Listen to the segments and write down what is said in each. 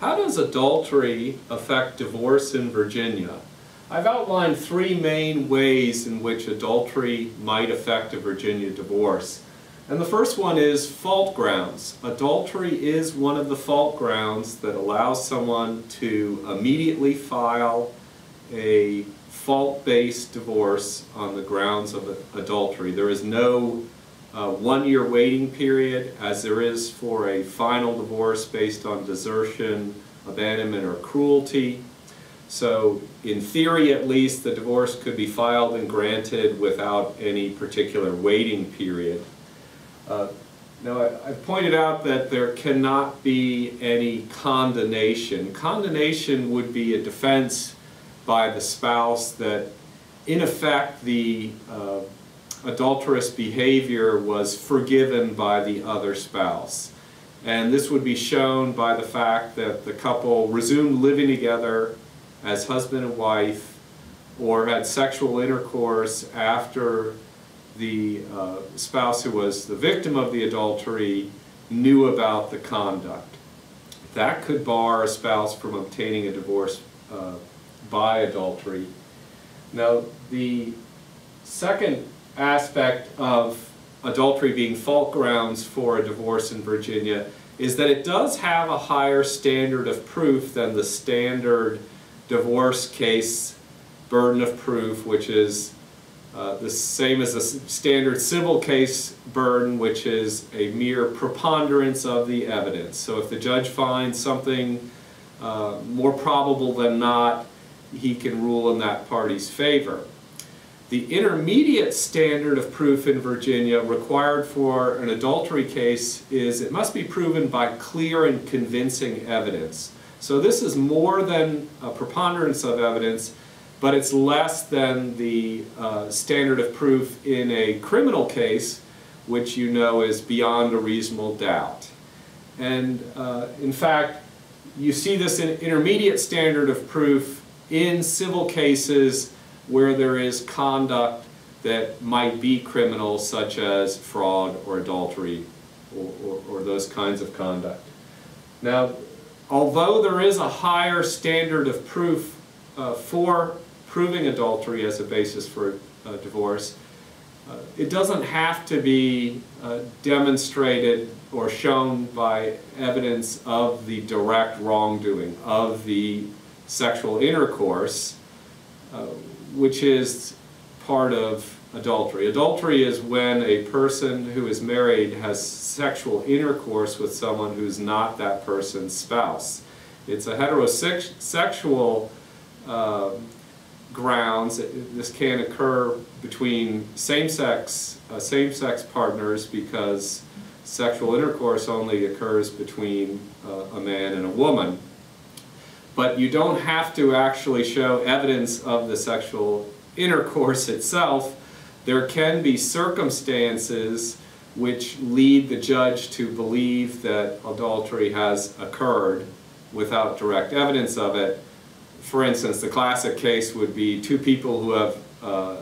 How does adultery affect divorce in Virginia? I've outlined three main ways in which adultery might affect a Virginia divorce. And the first one is fault grounds. Adultery is one of the fault grounds that allows someone to immediately file a fault-based divorce on the grounds of adultery. There is no one-year waiting period, as there is for a final divorce based on desertion, abandonment, or cruelty. So in theory at least, the divorce could be filed and granted without any particular waiting period. Now I've pointed out that there cannot be any condonation. Condonation would be a defense by the spouse that in effect the adulterous behavior was forgiven by the other spouse. And this would be shown by the fact that the couple resumed living together as husband and wife, or had sexual intercourse after the spouse who was the victim of the adultery knew about the conduct. That could bar a spouse from obtaining a divorce by adultery. Now, the second aspect of adultery being fault grounds for a divorce in Virginia is that it does have a higher standard of proof than the standard divorce case burden of proof, which is the same as the standard civil case burden, which is a mere preponderance of the evidence. So if the judge finds something more probable than not, he can rule in that party's favor. The intermediate standard of proof in Virginia required for an adultery case is it must be proven by clear and convincing evidence. So this is more than a preponderance of evidence, but it's less than the standard of proof in a criminal case, which you know is beyond a reasonable doubt. And in fact, you see this in intermediate standard of proof in civil cases where there is conduct that might be criminal, such as fraud or adultery or those kinds of conduct. Now, although there is a higher standard of proof for proving adultery as a basis for a divorce, it doesn't have to be demonstrated or shown by evidence of the direct wrongdoing, of the sexual intercourse, which is part of adultery. Adultery is when a person who is married has sexual intercourse with someone who's not that person's spouse. It's a heterosexual grounds. This can occur between same-sex partners because sexual intercourse only occurs between a man and a woman. But you don't have to actually show evidence of the sexual intercourse itself. There can be circumstances which lead the judge to believe that adultery has occurred without direct evidence of it. For instance, the classic case would be two people who have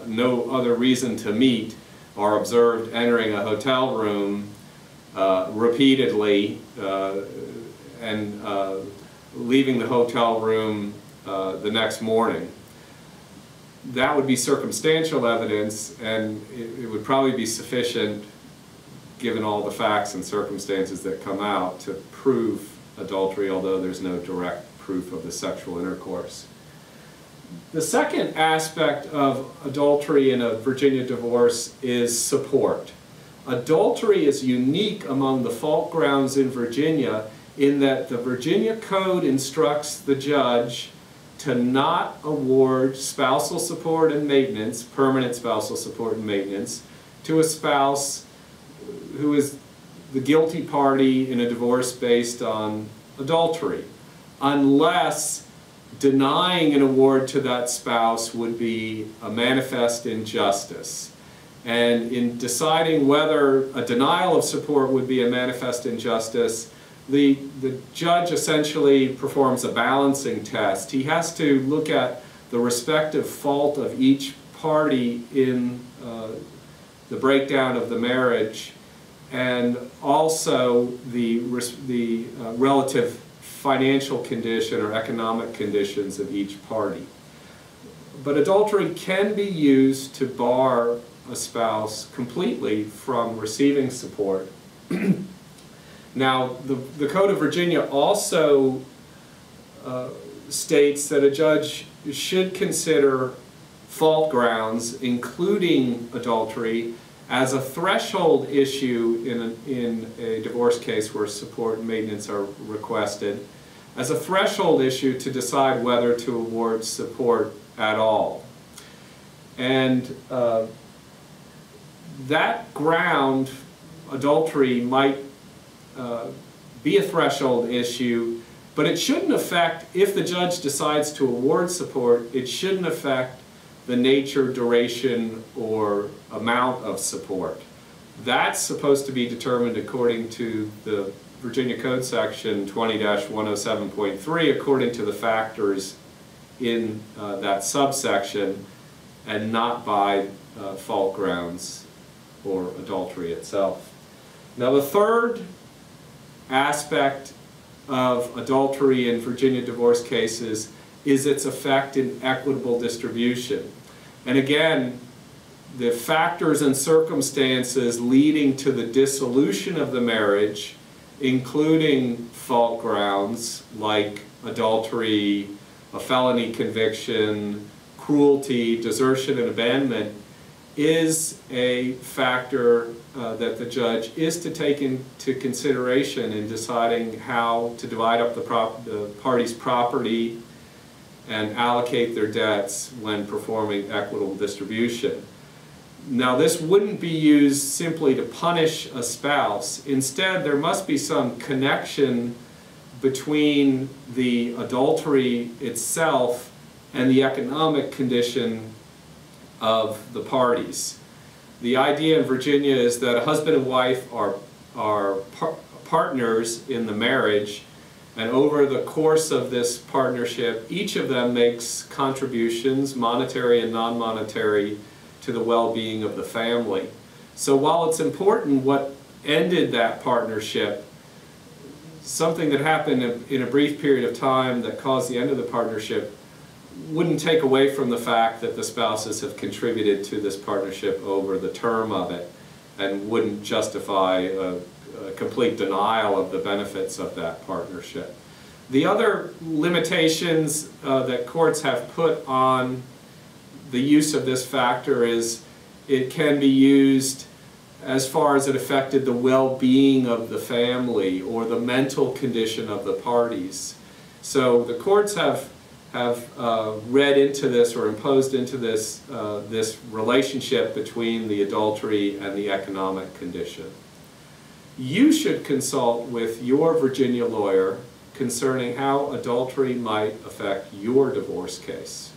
no other reason to meet are observed entering a hotel room repeatedly and leaving the hotel room the next morning. That would be circumstantial evidence, and it would probably be sufficient, given all the facts and circumstances that come out, to prove adultery, although there's no direct proof of the sexual intercourse. The second aspect of adultery in a Virginia divorce is support. Adultery is unique among the fault grounds in Virginia in that the Virginia Code instructs the judge to not award spousal support and maintenance, permanent spousal support and maintenance, to a spouse who is the guilty party in a divorce based on adultery, unless denying an award to that spouse would be a manifest injustice. And in deciding whether a denial of support would be a manifest injustice, the judge essentially performs a balancing test. He has to look at the respective fault of each party in the breakdown of the marriage, and also the relative financial condition or economic conditions of each party. But adultery can be used to bar a spouse completely from receiving support. Now, the Code of Virginia also states that a judge should consider fault grounds, including adultery, as a threshold issue in a divorce case where support and maintenance are requested, as a threshold issue to decide whether to award support at all. And that ground, adultery, might be a threshold issue, but it shouldn't affect, if the judge decides to award support, it shouldn't affect the nature, duration, or amount of support. That's supposed to be determined according to the Virginia Code section 20-107.3, according to the factors in that subsection, and not by fault grounds or adultery itself. Now, the third aspect of adultery in Virginia divorce cases is its effect in equitable distribution. And again, the factors and circumstances leading to the dissolution of the marriage, including fault grounds like adultery, a felony conviction, cruelty, desertion, and abandonment, is a factor that the judge is to take into consideration in deciding how to divide up the parties' property and allocate their debts when performing equitable distribution. Now, this wouldn't be used simply to punish a spouse. Instead, there must be some connection between the adultery itself and the economic condition of the parties. The idea in Virginia is that a husband and wife are partners in the marriage, and over the course of this partnership, each of them makes contributions, monetary and non-monetary, to the well-being of the family. So while it's important what ended that partnership, something that happened in a brief period of time that caused the end of the partnership wouldn't take away from the fact that the spouses have contributed to this partnership over the term of it, and wouldn't justify a complete denial of the benefits of that partnership. The other limitations that courts have put on the use of this factor is it can be used as far as it affected the well-being of the family or the mental condition of the parties. So the courts have read into this or imposed into this this relationship between the adultery and the economic condition. You should consult with your Virginia lawyer concerning how adultery might affect your divorce case.